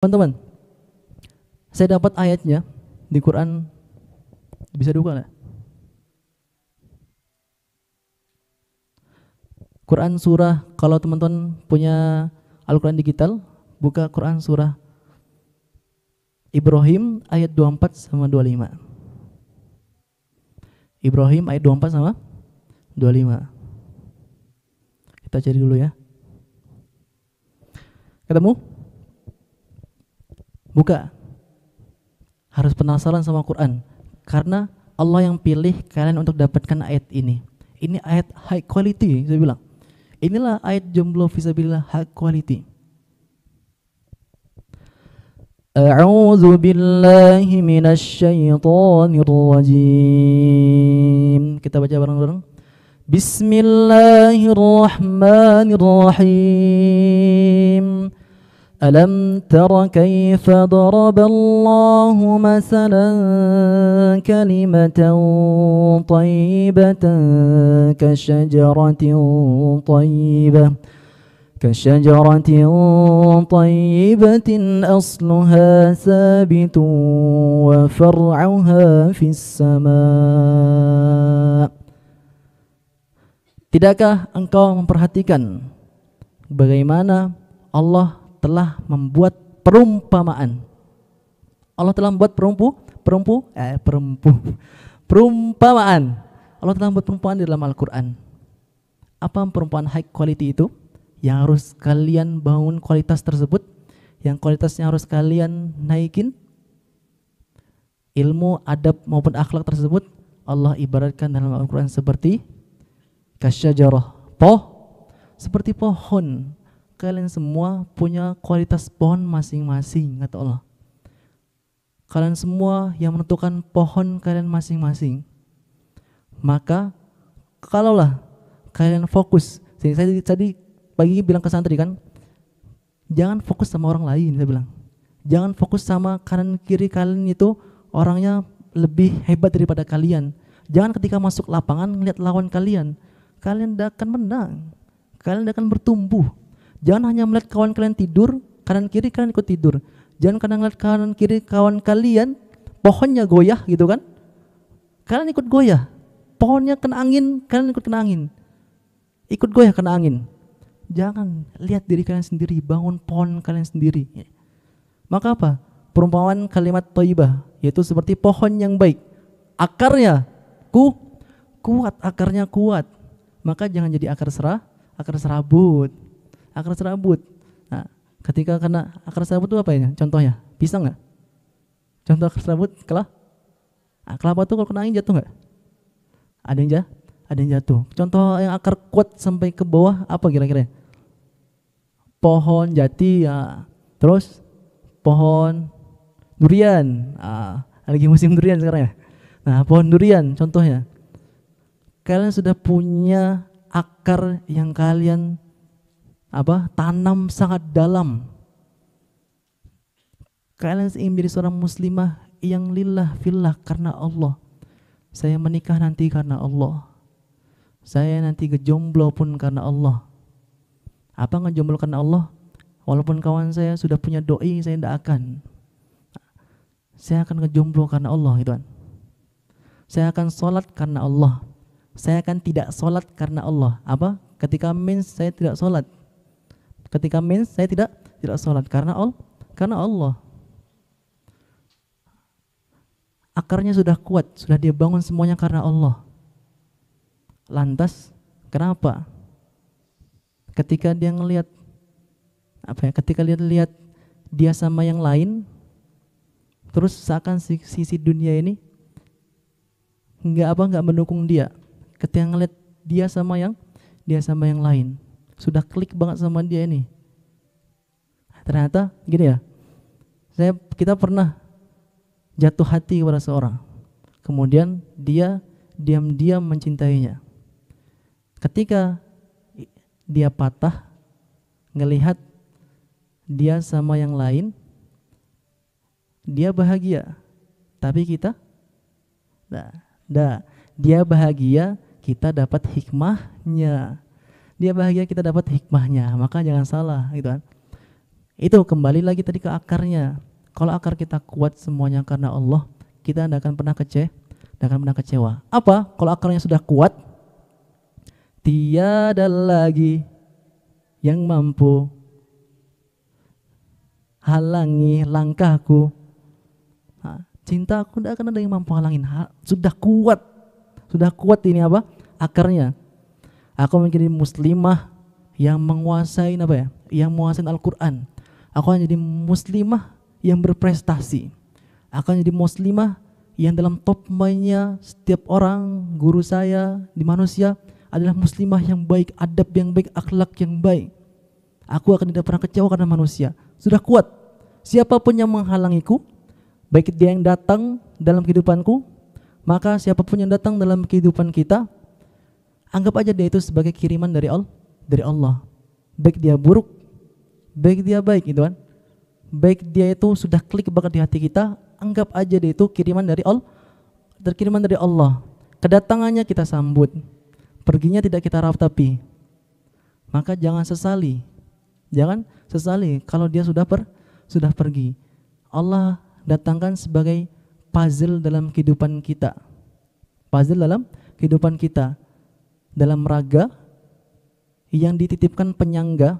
Teman-teman, saya dapat ayatnya di Quran, bisa dibuka nggak? Quran surah, kalau teman-teman punya Al-Quran digital, buka Quran surah Ibrahim ayat 24 sama 25. Ibrahim ayat 24 sama 25. Kita cari dulu ya. Ketemu? Buka. Harus penasaran sama Quran, karena Allah yang pilih kalian untuk dapatkan ayat ini. Ini ayat high quality, saya bilang. Inilah ayat jomblo fisabilillah high quality. A'udzu billahi minasy syaithanir rajim. Kita baca bareng-bareng. Bismillahirrahmanirrahim. ألم تر كيف ضرب الله مثلا كلمة طيبة كشجرة طيبة أصلها ثابت وفرعها في السماء. Tidakkah engkau memperhatikan bagaimana Allah telah membuat perumpamaan? Allah telah membuat perumpamaan. Allah telah membuat perumpamaan di dalam Al-Quran. Apa perumpamaan high quality itu? Yang harus kalian bangun kualitas tersebut, yang kualitasnya harus kalian naikin. Ilmu, adab maupun akhlak tersebut Allah ibaratkan dalam Al-Quran seperti kasyajarah, seperti pohon. Kalian semua punya kualitas pohon masing-masing, kata Allah. Kalian semua yang menentukan pohon kalian masing-masing. Maka kalaulah kalian fokus, saya tadi pagi bilang ke santri kan, jangan fokus sama orang lain, saya bilang. Jangan fokus sama kanan kiri kalian itu orangnya lebih hebat daripada kalian. Jangan ketika masuk lapangan ngeliat lawan kalian tidak akan menang. Kalian tidak akan bertumbuh. Jangan hanya melihat kawan kalian tidur, kanan kiri kalian ikut tidur. Jangan kadang melihat kanan kiri kawan kalian, pohonnya goyah gitu kan, kalian ikut goyah. Pohonnya kena angin, kalian ikut kena angin. Ikut goyah kena angin. Jangan, lihat diri kalian sendiri, bangun pohon kalian sendiri. Maka apa? Perumpamaan kalimat thayyibah, yaitu seperti pohon yang baik. Akarnya kuat, akarnya kuat. Maka jangan jadi akar serabut. Akar serabut. Nah, ketika kena akar serabut itu apa ya? Contohnya, pisang nggak? Contoh akar serabut, kelapa tuh kalau kena angin jatuh nggak? Ada yang jatuh. Contoh yang akar kuat sampai ke bawah apa kira-kira? Pohon jati ya. Terus pohon durian. Lagi musim durian sekarang ya. Nah, pohon durian contohnya. Kalian sudah punya akar yang kalian tanam sangat dalam. Kalian ingin menjadi seorang muslimah yang lillah fillah, karena Allah. Saya menikah nanti karena Allah. Saya nanti ngejomblo pun karena Allah. Apa ngejomblo karena Allah? Walaupun kawan saya sudah punya doi, saya tidak akan. Saya akan ngejomblo karena Allah, gitu kan. Saya akan sholat karena Allah. Saya akan tidak sholat karena Allah. Apa? Ketika mens saya tidak sholat. Ketika mens saya tidak sholat karena Allah. Akarnya sudah kuat, sudah dia bangun semuanya karena Allah. Lantas kenapa? Ketika dia ngelihat ketika lihat dia sama yang lain, terus seakan sisi dunia ini nggak mendukung dia. Ketika ngelihat dia sama yang lain, sudah klik banget sama dia ini. Ternyata gini ya, kita pernah jatuh hati kepada seorang, kemudian dia diam-diam mencintainya. Ketika dia patah, ngelihat dia sama yang lain, dia bahagia. Tapi kita dia bahagia, kita dapat hikmahnya. Dia bahagia, kita dapat hikmahnya. Maka jangan salah, gitu kan. Itu kembali lagi tadi ke akarnya. Kalau akar kita kuat semuanya karena Allah, kita tidak akan pernah kecewa. Apa? Kalau akarnya sudah kuat, tiada lagi yang mampu halangi langkahku. Cintaku tidak akan ada yang mampu halangin. Sudah kuat ini apa? Akarnya. Aku menjadi muslimah yang menguasai apa ya? Yang menguasai Al-Quran. Aku akan jadi muslimah yang berprestasi. Aku akan jadi muslimah yang dalam top mainnya setiap orang, guru saya di manusia adalah muslimah yang baik, adab yang baik, akhlak yang baik. Aku akan tidak pernah kecewa karena manusia. Sudah kuat. Siapapun yang menghalangiku, baik dia yang datang dalam kehidupanku, maka siapapun yang datang dalam kehidupan kita, anggap aja dia itu sebagai kiriman dari Allah. Baik dia buruk, baik dia baik, gitu kan. Baik dia itu sudah klik banget di hati kita, anggap aja dia itu kiriman dari Allah. Kedatangannya kita sambut, perginya tidak kita ratapi. Maka jangan sesali kalau dia sudah pergi. Allah datangkan sebagai puzzle dalam kehidupan kita. Dalam raga yang dititipkan penyangga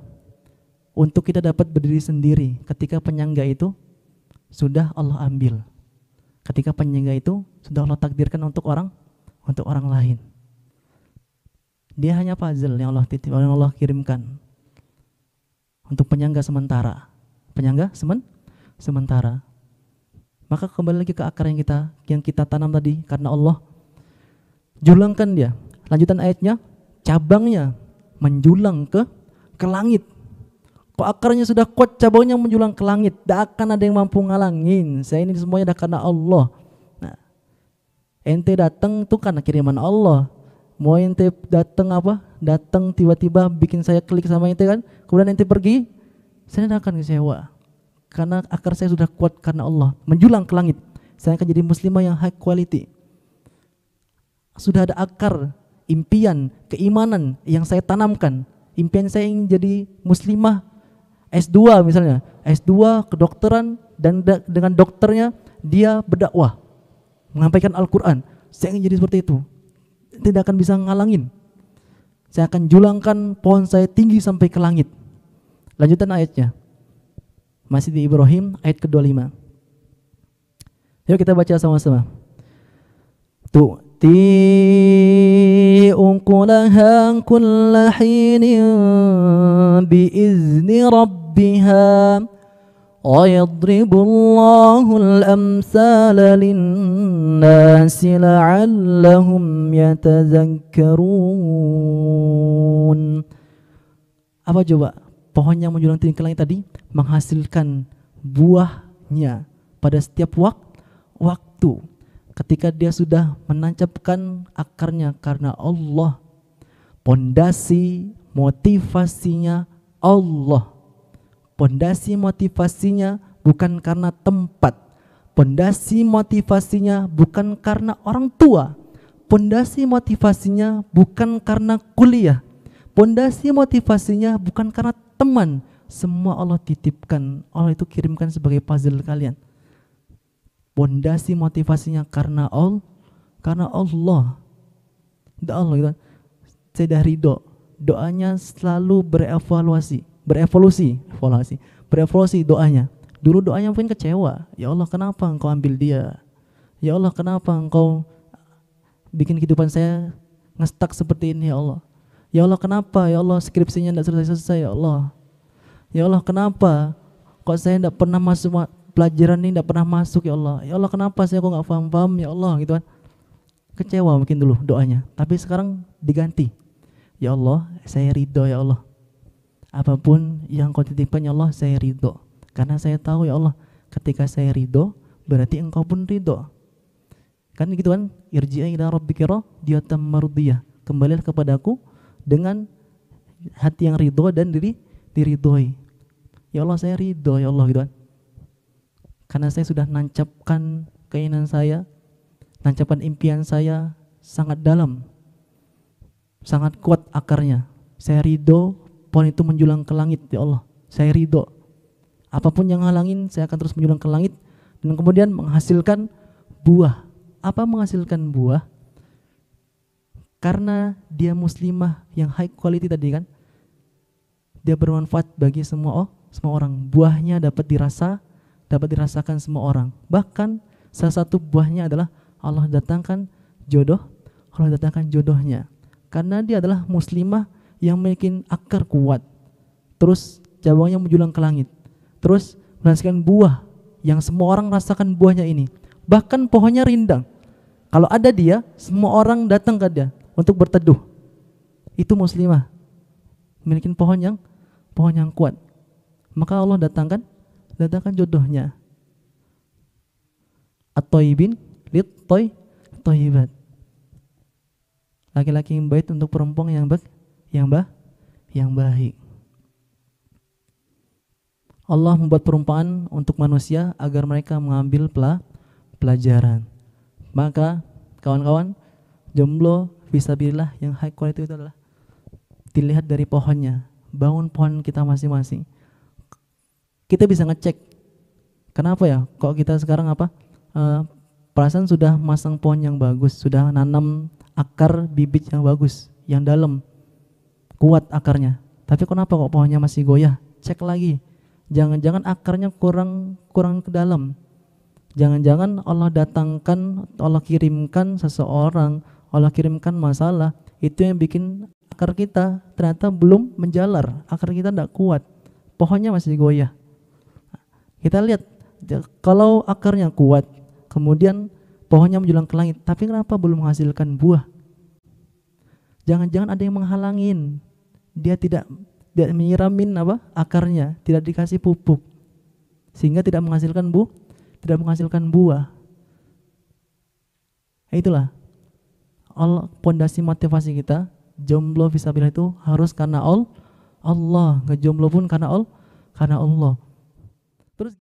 untuk kita dapat berdiri sendiri ketika penyangga itu sudah Allah ambil. Ketika penyangga itu sudah Allah takdirkan untuk orang lain. Dia hanya puzzle yang Allah titip, yang Allah kirimkan untuk penyangga sementara. Sementara. Maka kembali lagi ke akar yang kita tanam tadi, karena Allah julangkan dia. Lanjutan ayatnya, cabangnya menjulang ke langit. Kok akarnya sudah kuat, cabangnya menjulang ke langit, tidak akan ada yang mampu ngalangin. Saya ini semuanya dah karena Allah. Nah, ente datang itu karena kiriman Allah. Mau ente datang tiba-tiba bikin saya klik sama ente kan, kemudian ente pergi, saya tidak akan kecewa. Karena akar saya sudah kuat karena Allah, menjulang ke langit. Saya akan jadi muslimah yang high quality. Sudah ada akar, impian, keimanan yang saya tanamkan. Impian saya ingin jadi muslimah S2 misalnya, S2 kedokteran, dan dengan dokternya dia berdakwah, menyampaikan Al-Quran. Saya ingin jadi seperti itu. Tidak akan bisa ngalangin. Saya akan julangkan pohon saya tinggi sampai ke langit. Lanjutan ayatnya, masih di Ibrahim ayat ke-25. Yuk kita baca sama-sama. Tu'ti unkulaha kulla hinin biizni rabbiha wa yadribullahu al-amsala linnasi la'allahum yatazakkarun. Apa coba? Pohon yang menjulang tinggi ke langit tadi menghasilkan buahnya pada setiap waktu ketika dia sudah menancapkan akarnya karena Allah. Pondasi motivasinya Allah. Pondasi motivasinya bukan karena tempat. Pondasi motivasinya bukan karena orang tua. Pondasi motivasinya bukan karena kuliah. Pondasi motivasinya bukan karena teman. Semua Allah titipkan, Allah itu kirimkan sebagai puzzle kalian. Pondasi motivasinya karena Allah. Gitu. Saya dah ridho. Doanya selalu berevolusi doanya. Dulu doanya mungkin kecewa. Ya Allah, kenapa engkau ambil dia? Ya Allah, kenapa engkau bikin kehidupan saya ngestak seperti ini ya Allah? Ya Allah, kenapa? Ya Allah, skripsinya tidak selesai-selesai ya Allah. Ya Allah, kenapa kok saya tidak pernah masuk pelajaran ini, tidak pernah masuk ya Allah. Ya Allah, kenapa saya kok nggak paham ya Allah, gitu kan. Kecewa mungkin dulu doanya, tapi sekarang diganti. Ya Allah, saya ridho ya Allah. Apapun yang kau titipkan ya Allah, saya ridho. Karena saya tahu ya Allah, ketika saya ridho, berarti engkau pun ridho. Kan gitu kan, irji'a ila rabbika radiyatan mardiyah. Kembalilah kepadaku dengan hati yang ridho dan diridhoi. Ya Allah, saya ridho ya Allah, gitu kan. Karena saya sudah nancapkan keinginan saya, nancapkan impian saya sangat dalam, sangat kuat akarnya. Saya ridho pohon itu menjulang ke langit ya Allah. Saya ridho. Apapun yang halangin, saya akan terus menjulang ke langit dan kemudian menghasilkan buah. Apa menghasilkan buah? Karena dia muslimah yang high quality tadi kan, dia bermanfaat bagi semua orang. Buahnya dapat dirasakan semua orang. Bahkan salah satu buahnya adalah Allah datangkan jodohnya. Karena dia adalah muslimah yang memiliki akar kuat. Terus cabangnya menjulang ke langit. Terus menghasilkan buah yang semua orang rasakan buahnya ini. Bahkan pohonnya rindang. Kalau ada dia, semua orang datang ke dia untuk berteduh. Itu muslimah. Memiliki pohon yang kuat. Maka Allah datangkan jodohnya. At-Thayyibin lit-thayyibat. Laki-laki yang baik untuk perempuan yang baik. Allah membuat perumpamaan untuk manusia agar mereka mengambil pelajaran. Maka kawan-kawan, jomblo fisabilillah yang high quality itu adalah dilihat dari pohonnya. Bangun pohon kita masing-masing. Kita bisa ngecek. Kenapa ya? Kok kita sekarang perasaan sudah masang pohon yang bagus, sudah nanam akar bibit yang bagus, yang dalam, kuat akarnya. Tapi kenapa kok pohonnya masih goyah? Cek lagi. Jangan-jangan akarnya kurang ke dalam. Jangan-jangan Allah datangkan, Allah kirimkan seseorang, Allah kirimkan masalah, itu yang bikin akar kita ternyata belum menjalar, akar kita tidak kuat, pohonnya masih goyah. Kita lihat, kalau akarnya kuat, kemudian pohonnya menjulang ke langit, tapi kenapa belum menghasilkan buah? Jangan-jangan ada yang menghalangin, dia tidak menyiramin akarnya, tidak dikasih pupuk, sehingga tidak menghasilkan buah. Itulah pondasi motivasi kita. Jomblo fisabilillah itu harus karena Allah. Ngejomblo pun karena Allah.